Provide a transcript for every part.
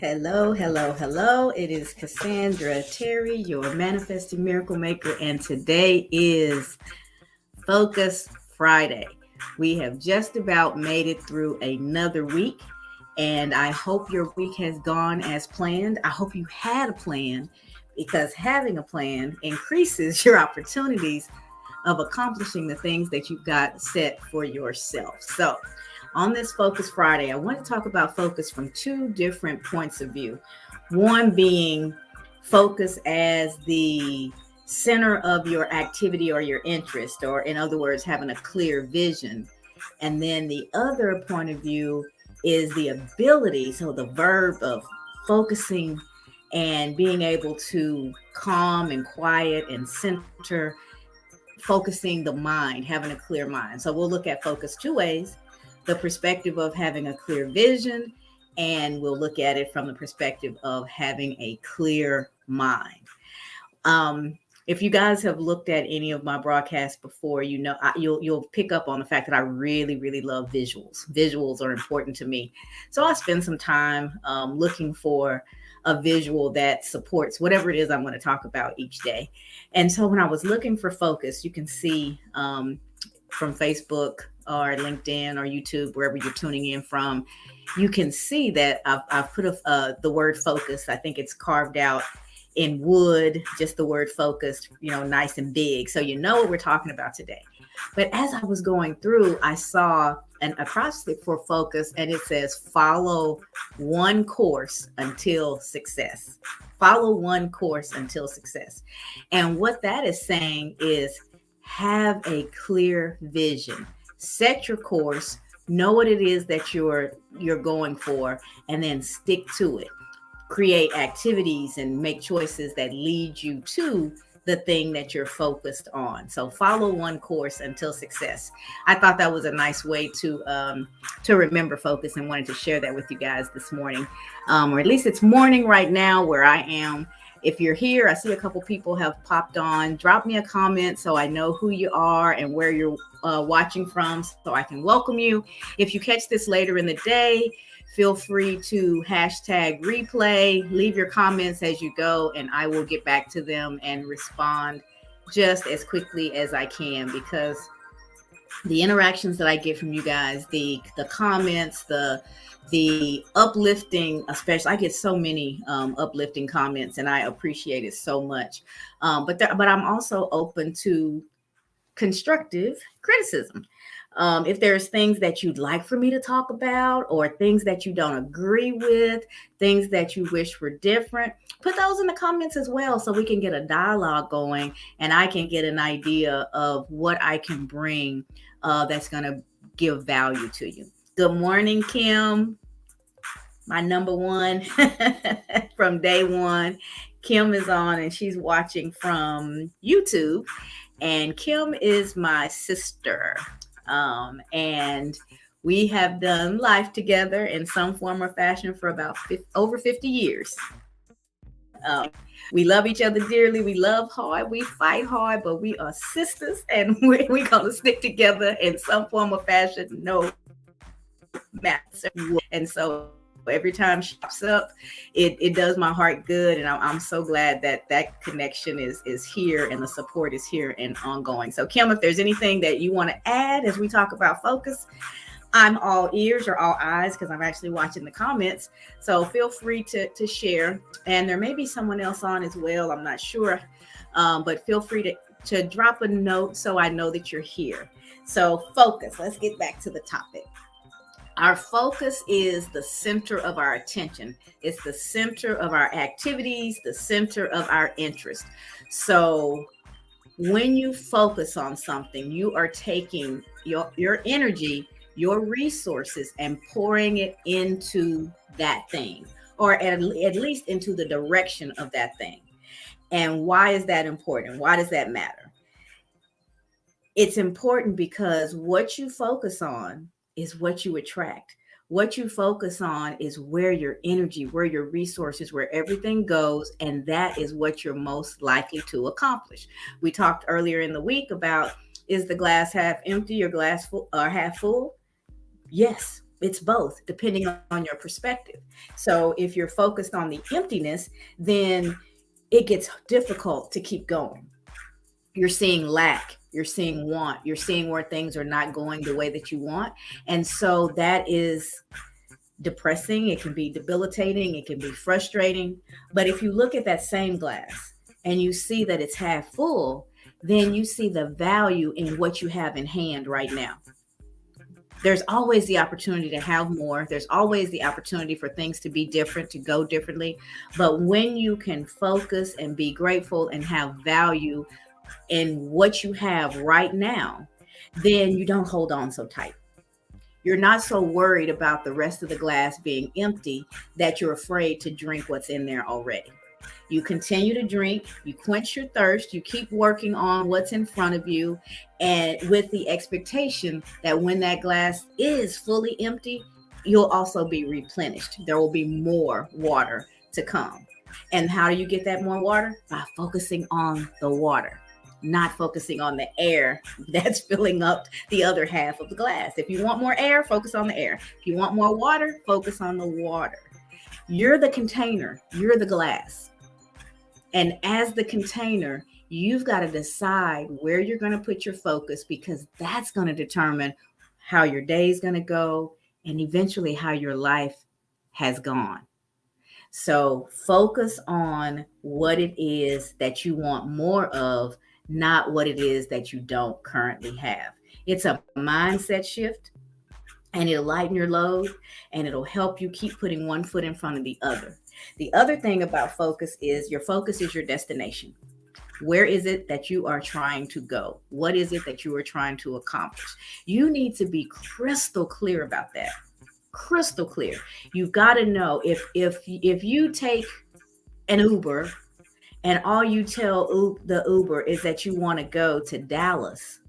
Hello, hello, hello. It is Cassandra Terry, your manifesting miracle maker, and today is Focus Friday. We have just about made it through another week, and I hope your week has gone as planned. I hope you had a plan because having a plan increases your opportunities of accomplishing the things that you've got set for yourself. So, on this Focus Friday, I want to talk about focus from two different points of view. One being focus as the center of your activity or your interest, or in other words, having a clear vision. And then the other point of view is the ability, so the verb of focusing and being able to calm and quiet and center, focusing the mind, having a clear mind. So we'll look at focus two ways: the perspective of having a clear vision, and we'll look at it from the perspective of having a clear mind. If you guys have looked at any of my broadcasts before, you know you'll pick up on the fact that I really, really love visuals. Visuals are important to me, so I spend some time looking for a visual that supports whatever it is I'm going to talk about each day. And so when I was looking for focus, you can see from Facebook or LinkedIn or YouTube, wherever you're tuning in from, you can see that I've put the word focus. I think it's carved out in wood, just the word focused, nice and big. So you know what we're talking about today. But as I was going through, I saw an acrostic for focus, and it says follow one course until success. Follow one course until success. And what that is saying is have a clear vision, set your course, know what it is that you're going for, and then stick to it. Create activities and make choices that lead you to the thing that you're focused on. So follow one course until success. I thought that was a nice way to remember focus, and wanted to share that with you guys this morning. Or at least it's morning right now where I am. If you're here, I see a couple people have popped on. Drop me a comment so I know who you are and where you're watching from, so I can welcome you. If you catch this later in the day, feel free to hashtag replay, leave your comments as you go, and I will get back to them and respond just as quickly as I can, because the interactions that I get from you guys, the comments, the uplifting, especially, I get so many uplifting comments, and I appreciate it so much. But I'm also open to constructive criticism. If there's things that you'd like for me to talk about, or things that you don't agree with, things that you wish were different, put those in the comments as well, so we can get a dialogue going and I can get an idea of what I can bring that's going to give value to you. Good morning, Kim, my number one from day one. Kim is on, and she's watching from YouTube. And Kim is my sister. And we have done life together in some form or fashion for about over 50 years. We love each other dearly. We love hard. We fight hard, but we are sisters, and we're going to stick together in some form or fashion, no matter what. And so every time she pops up, it does my heart good, and I'm so glad that connection is here, and the support is here and ongoing. So Kim, if there's anything that you want to add as we talk about focus, I'm all ears or all eyes, because I'm actually watching the comments. So feel free to share, and there may be someone else on as well, I'm not sure, but feel free to drop a note so I know that you're here. So focus, let's get back to the topic. Our focus is the center of our attention. It's the center of our activities, the center of our interest. So when you focus on something, you are taking your energy, your resources, and pouring it into that thing, or at least into the direction of that thing. And why is that important? Why does that matter? It's important because what you focus on is what you attract. What you focus on is where your energy, where your resources, where everything goes, and that is what you're most likely to accomplish. We talked earlier in the week about, is the glass half empty or glass full or half full? Yes, It's both, depending on your perspective. So if you're focused on the emptiness, then it gets difficult to keep going. You're seeing lack, you're seeing want, you're seeing where things are not going the way that you want. And so that is depressing, it can be debilitating, it can be frustrating. But if you look at that same glass and you see that it's half full, then you see the value in what you have in hand right now. There's always the opportunity to have more. There's always the opportunity for things to be different, to go differently. But when you can focus and be grateful and have value in what you have right now, then you don't hold on so tight. You're not so worried about the rest of the glass being empty that you're afraid to drink what's in there already. You continue to drink, you quench your thirst, you keep working on what's in front of you, and with the expectation that when that glass is fully empty, you'll also be replenished. There will be more water to come. And how do you get that more water? By focusing on the water, not focusing on the air that's filling up the other half of the glass. If you want more air, focus on the air. If you want more water, focus on the water. You're the container, you're the glass. And as the container, you've got to decide where you're going to put your focus, because that's going to determine how your day is going to go and eventually how your life has gone. So focus on what it is that you want more of, not what it is that you don't currently have. It's a mindset shift, and it'll lighten your load, and it'll help you keep putting one foot in front of the other. The other thing about focus is your focus is your destination. Where is it that you are trying to go? What is it that you are trying to accomplish? You need to be crystal clear about that. Crystal clear. You've got to know if you take an Uber and all you tell the Uber is that you want to go to Dallas,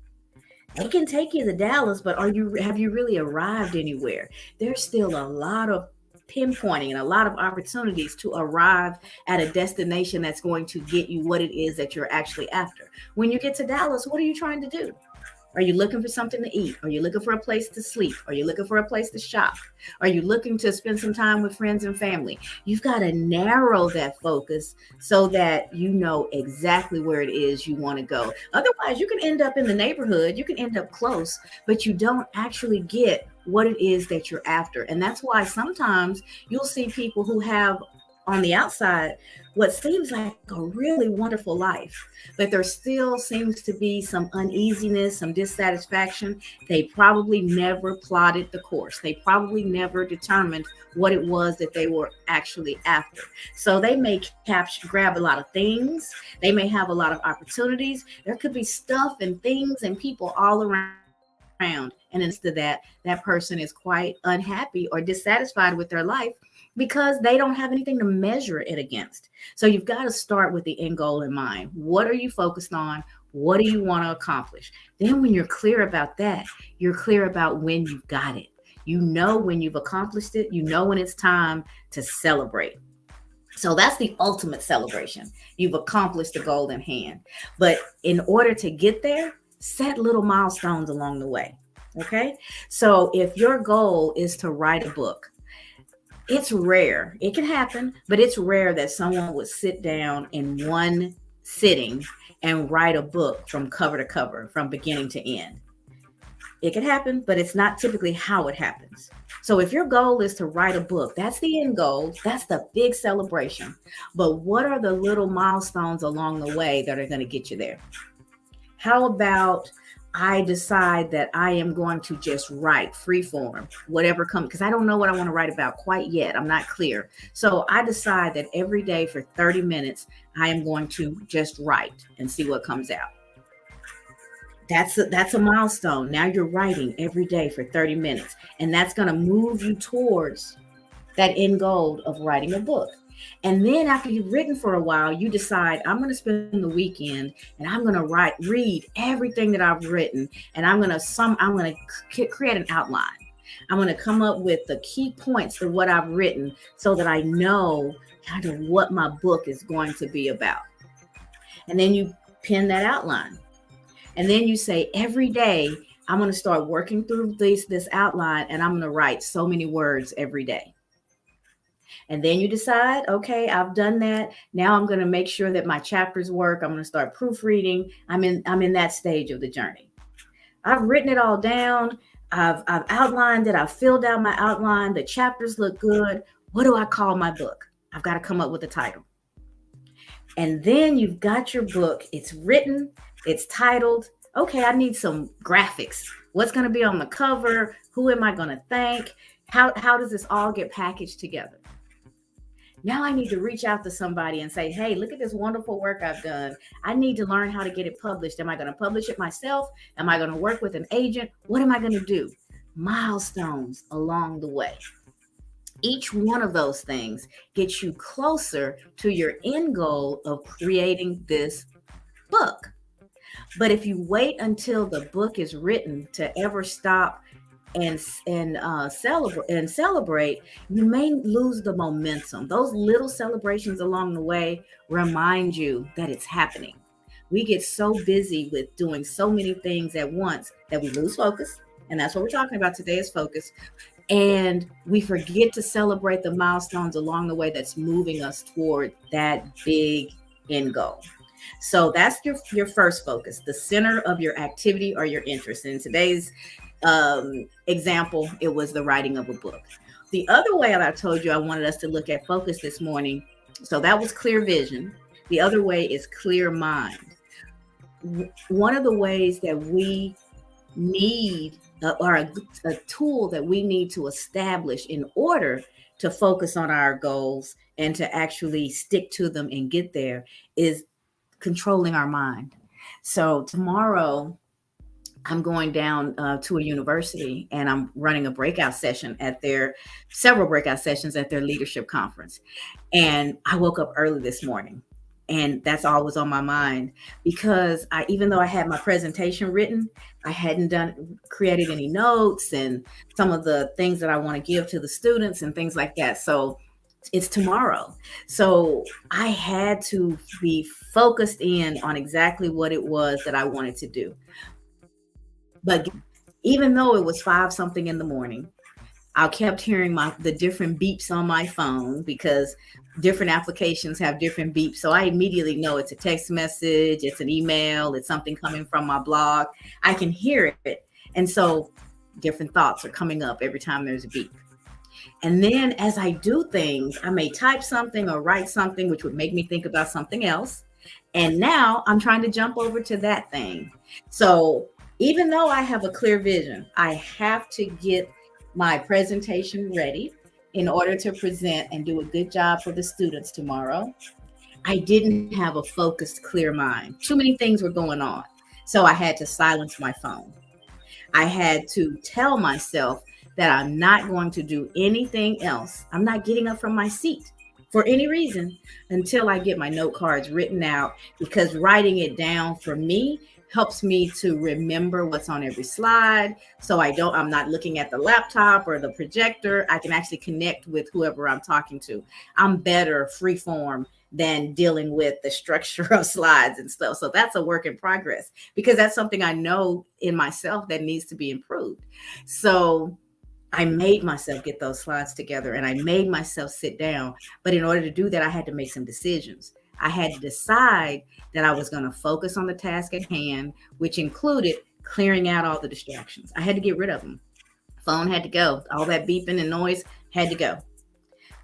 they can take you to Dallas, but have you really arrived anywhere? There's still a lot of pinpointing and a lot of opportunities to arrive at a destination that's going to get you what it is that you're actually after. When you get to Dallas, what are you trying to do? Are you looking for something to eat? Are you looking for a place to sleep? Are you looking for a place to shop? Are you looking to spend some time with friends and family? You've got to narrow that focus so that you know exactly where it is you want to go. Otherwise, you can end up in the neighborhood, you can end up close, but you don't actually get what it is that you're after. And that's why sometimes you'll see people who have on the outside what seems like a really wonderful life, but there still seems to be some uneasiness, some dissatisfaction. They probably never plotted the course. They probably never determined what it was that they were actually after. So they may grab a lot of things. They may have a lot of opportunities. There could be stuff and things and people all around. And instead of that person is quite unhappy or dissatisfied with their life because they don't have anything to measure it against. So you've got to start with the end goal in mind. What are you focused on? What do you want to accomplish? Then when you're clear about that, you're clear about when you've got it. You know when you've accomplished it. You know when it's time to celebrate. So that's the ultimate celebration. You've accomplished the goal in hand. But in order to get there, set little milestones along the way. Okay. So if your goal is to write a book, it's rare. It can happen, but it's rare that someone would sit down in one sitting and write a book from cover to cover, from beginning to end. It can happen, but it's not typically how it happens. So if your goal is to write a book, that's the end goal. That's the big celebration. But what are the little milestones along the way that are going to get you there? How about I decide that I am going to just write free form, whatever comes, because I don't know what I want to write about quite yet. I'm not clear. So I decide that every day for 30 minutes, I am going to just write and see what comes out. That's a milestone. Now you're writing every day for 30 minutes, and that's going to move you towards that end goal of writing a book. And then after you've written for a while, you decide, I'm going to spend the weekend and I'm going to read everything that I've written. And I'm going to create an outline. I'm going to come up with the key points of what I've written so that I know kind of what my book is going to be about. And then you pen that outline. And then you say, every day I'm going to start working through this outline, and I'm going to write so many words every day. And then you decide, okay, I've done that. Now I'm going to make sure that my chapters work. I'm going to start proofreading. I'm in that stage of the journey. I've written it all down. I've outlined it. I've filled out my outline. The chapters look good. What do I call my book? I've got to come up with a title. And then you've got your book. It's written. It's titled. Okay, I need some graphics. What's going to be on the cover? Who am I going to thank? How does this all get packaged together? Now I need to reach out to somebody and say, hey, look at this wonderful work I've done. I need to learn how to get it published. Am I going to publish it myself? Am I going to work with an agent? What am I going to do? Milestones along the way. Each one of those things gets you closer to your end goal of creating this book. But if you wait until the book is written to ever stop and celebrate, you may lose the momentum. Those little celebrations along the way remind you that it's happening. We get so busy with doing so many things at once that we lose focus. And that's what we're talking about today is focus. And we forget to celebrate the milestones along the way that's moving us toward that big end goal. So that's your first focus, the center of your activity or your interest. In today's example, it was the writing of a book. The other way that I told you I wanted us to look at focus this morning, so that was clear vision. The other way is clear mind. One of the ways that we need or a tool that we need to establish in order to focus on our goals and to actually stick to them and get there is controlling our mind. So tomorrow I'm going down to a university and I'm running a breakout session at several breakout sessions at their leadership conference. And I woke up early this morning and that's all was on my mind because even though I had my presentation written, I hadn't created any notes and some of the things that I want to give to the students and things like that. So it's tomorrow. So I had to be focused in on exactly what it was that I wanted to do. But even though it was 5 something in the morning, I kept hearing the different beeps on my phone because different applications have different beeps. So I immediately know it's a text message, it's an email, it's something coming from my blog. I can hear it. And so different thoughts are coming up every time there's a beep. And then as I do things, I may type something or write something, which would make me think about something else. And now I'm trying to jump over to that thing. So even though I have a clear vision, I have to get my presentation ready in order to present and do a good job for the students tomorrow. I didn't have a focused, clear mind. Too many things were going on. So I had to silence my phone. I had to tell myself that I'm not going to do anything else. I'm not getting up from my seat for any reason until I get my note cards written out, because writing it down for me helps me to remember what's on every slide. So I'm not looking at the laptop or the projector. I can actually connect with whoever I'm talking to. I'm better freeform than dealing with the structure of slides and stuff. So that's a work in progress because that's something I know in myself that needs to be improved. So I made myself get those slides together and I made myself sit down. But in order to do that, I had to make some decisions. I had to decide that I was going to focus on the task at hand, which included clearing out all the distractions. I had to get rid of them. Phone had to go. All that beeping and noise had to go.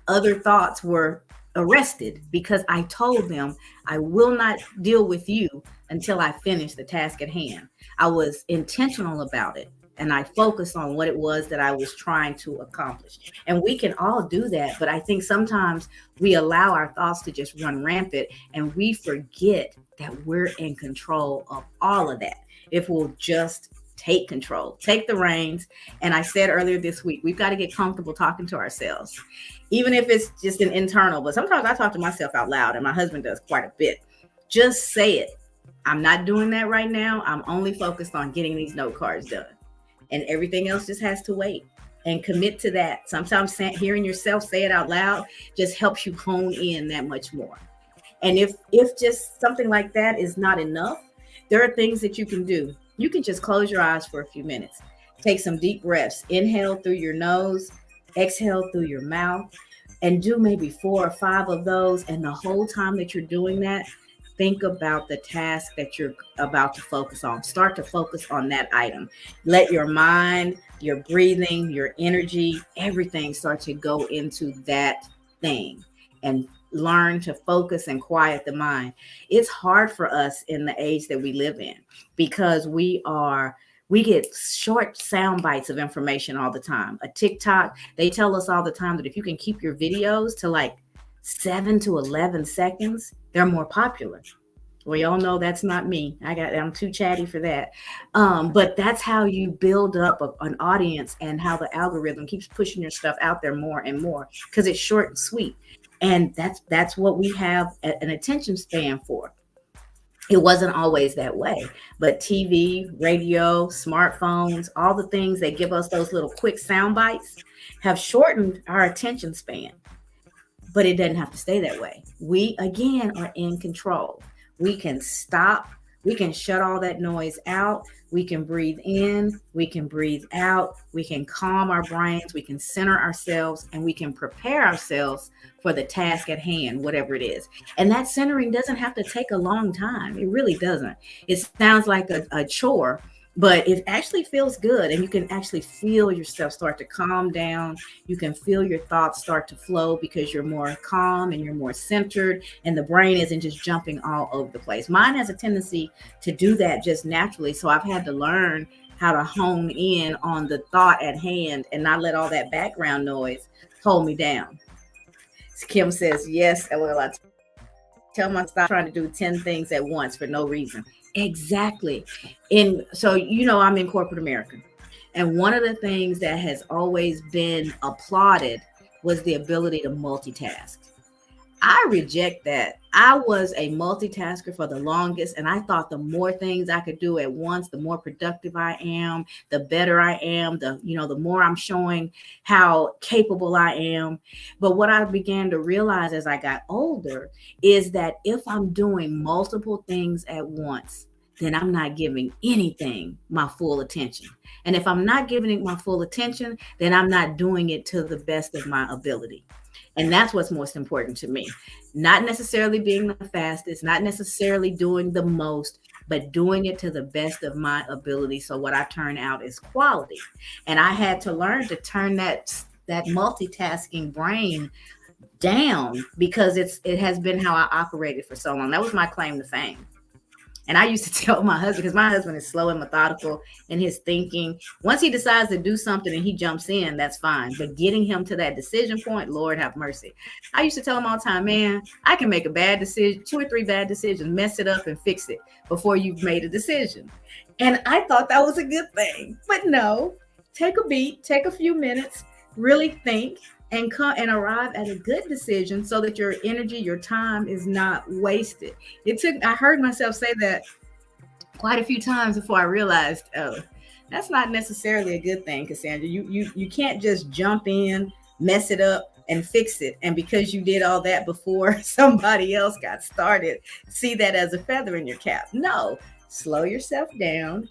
Other thoughts were arrested because I told them I will not deal with you until I finish the task at hand. I was intentional about it. And I focused on what it was that I was trying to accomplish. And we can all do that. But I think sometimes we allow our thoughts to just run rampant and we forget that we're in control of all of that. If we'll just take control, take the reins. And I said earlier this week, we've got to get comfortable talking to ourselves, even if it's just an internal. But sometimes I talk to myself out loud and my husband does quite a bit. Just say it. I'm not doing that right now. I'm only focused on getting these note cards done. And everything else just has to wait and commit to that. Sometimes hearing yourself say it out loud just helps you hone in that much more. And if just something like that is not enough, there are things that you can do. You can just close your eyes for a few minutes. Take some deep breaths. Inhale through your nose, exhale through your mouth, and do maybe 4 or 5 of those. And the whole time that you're doing that, think about the task that you're about to focus on. Start to focus on that item. Let your mind, your breathing, your energy, everything start to go into that thing, and learn to focus and quiet the mind. It's hard for us in the age that we live in, because we get short sound bites of information all the time. A TikTok, they tell us all the time that if you can keep your videos to like 7 to 11 seconds, they're more popular. Well, y'all know that's not me. I'm too chatty for that. But that's how you build up an audience, and how the algorithm keeps pushing your stuff out there more and more, because it's short and sweet. And that's what we have an attention span for. It wasn't always that way, but TV, radio, smartphones, all the things that give us those little quick sound bites have shortened our attention span. But it doesn't have to stay that way. We, again, are in control. We can stop. We can shut all that noise out. We can breathe in. We can breathe out. We can calm our brains. We can center ourselves, and we can prepare ourselves for the task at hand, whatever it is. And that centering doesn't have to take a long time. It really doesn't. It sounds like a chore, but it actually feels good, and you can actually feel yourself start to calm down. You can feel your thoughts start to flow, because you're more calm and you're more centered, and the brain isn't just jumping all over the place. Mine has a tendency to do that just naturally, so I've had to learn how to hone in on the thought at hand and not let all that background noise hold me down. Kim says, yes, LOL, I tell my stop trying to do 10 things at once for no reason. Exactly. And so, I'm in corporate America. And one of the things that has always been applauded was the ability to multitask. I reject that. I was a multitasker for the longest, and I thought the more things I could do at once, the more productive I am, the better I am, the more I'm showing how capable I am. But what I began to realize as I got older is that if I'm doing multiple things at once, then I'm not giving anything my full attention. And if I'm not giving it my full attention, then I'm not doing it to the best of my ability. And that's what's most important to me. Not necessarily being the fastest, not necessarily doing the most, but doing it to the best of my ability. So what I turn out is quality. And I had to learn to turn that multitasking brain down, because it has been how I operated for so long. That was my claim to fame. And I used to tell my husband, because my husband is slow and methodical in his thinking. Once he decides to do something and he jumps in, that's fine. But getting him to that decision point, Lord have mercy. I used to tell him all the time, man, I can make a bad decision, 2 or 3 bad decisions, mess it up and fix it before you've made a decision. And I thought that was a good thing. But no, take a beat, take a few minutes, really think, and come and arrive at a good decision, so that your energy, your time is not wasted. I heard myself say that quite a few times before I realized, oh, that's not necessarily a good thing, Cassandra. You can't just jump in, mess it up, and fix it. And because you did all that before somebody else got started, see that as a feather in your cap. No, slow yourself down,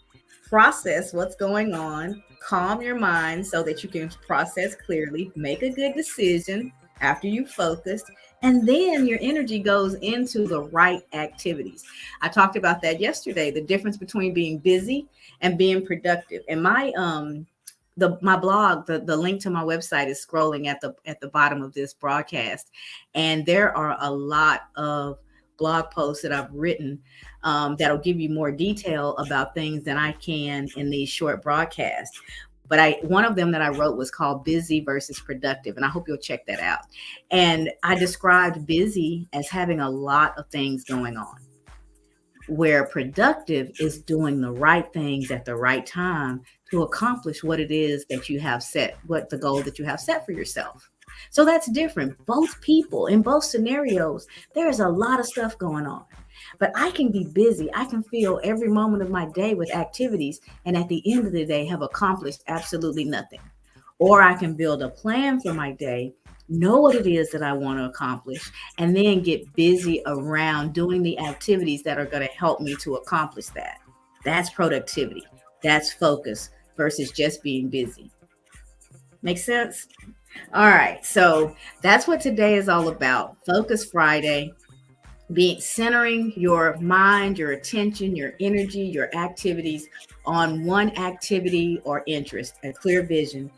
process what's going on, calm your mind so that you can process clearly, make a good decision after you focused, and then your energy goes into the right activities. I talked about that yesterday, the difference between being busy and being productive. And my blog, the link to my website is scrolling at the bottom of this broadcast. And there are a lot of blog posts that I've written that'll give you more detail about things than I can in these short broadcasts. But one of them that I wrote was called Busy versus Productive. And I hope you'll check that out. And I described busy as having a lot of things going on, where productive is doing the right things at the right time to accomplish what it is that you have set, what the goal that you have set for yourself. So that's different. Both people in both scenarios, there is a lot of stuff going on. But I can be busy. I can fill every moment of my day with activities, and at the end of the day have accomplished absolutely nothing. Or I can build a plan for my day, know what it is that I want to accomplish, and then get busy around doing the activities that are going to help me to accomplish that. That's productivity. That's focus versus just being busy. Make sense? All right. So that's what today is all about. Focus Friday, being centering your mind, your attention, your energy, your activities on one activity or interest, a clear vision,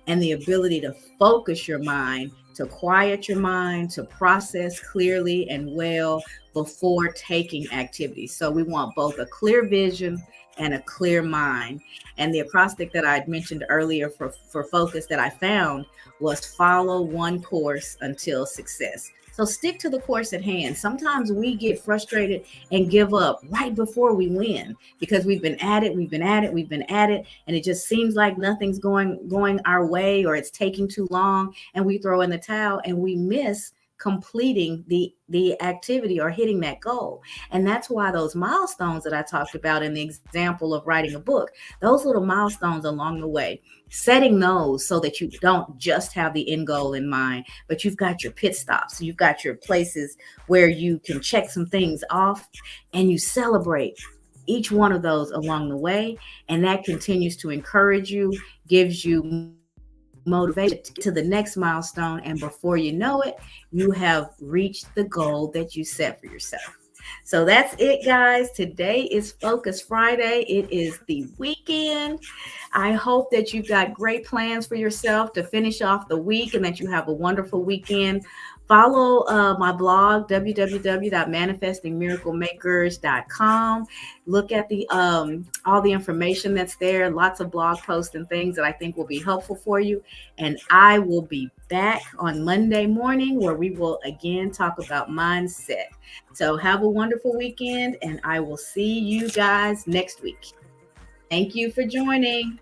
and the ability to focus your mind, to quiet your mind, to process clearly and well before taking activities. So we want both a clear vision and a clear mind. And the acrostic that I had mentioned earlier for focus that I found was follow one course until success. So stick to the course at hand. Sometimes we get frustrated and give up right before we win because we've been at it, and it just seems like nothing's going our way, or it's taking too long, and we throw in the towel and we miss completing the activity or hitting that goal. And that's why those milestones that I talked about in the example of writing a book, those little milestones along the way, setting those so that you don't just have the end goal in mind, but you've got your pit stops, you've got your places where you can check some things off, and you celebrate each one of those along the way. And that continues to encourage you, gives you motivation to the next milestone. And before you know it, you have reached the goal that you set for yourself. So that's it, guys. Today is Focus Friday. It is the weekend. I hope that you've got great plans for yourself to finish off the week and that you have a wonderful weekend. Follow my blog, www.manifestingmiraclemakers.com. Look at the all the information that's there, lots of blog posts and things that I think will be helpful for you. And I will be back on Monday morning where we will again talk about mindset. So have a wonderful weekend, and I will see you guys next week. Thank you for joining.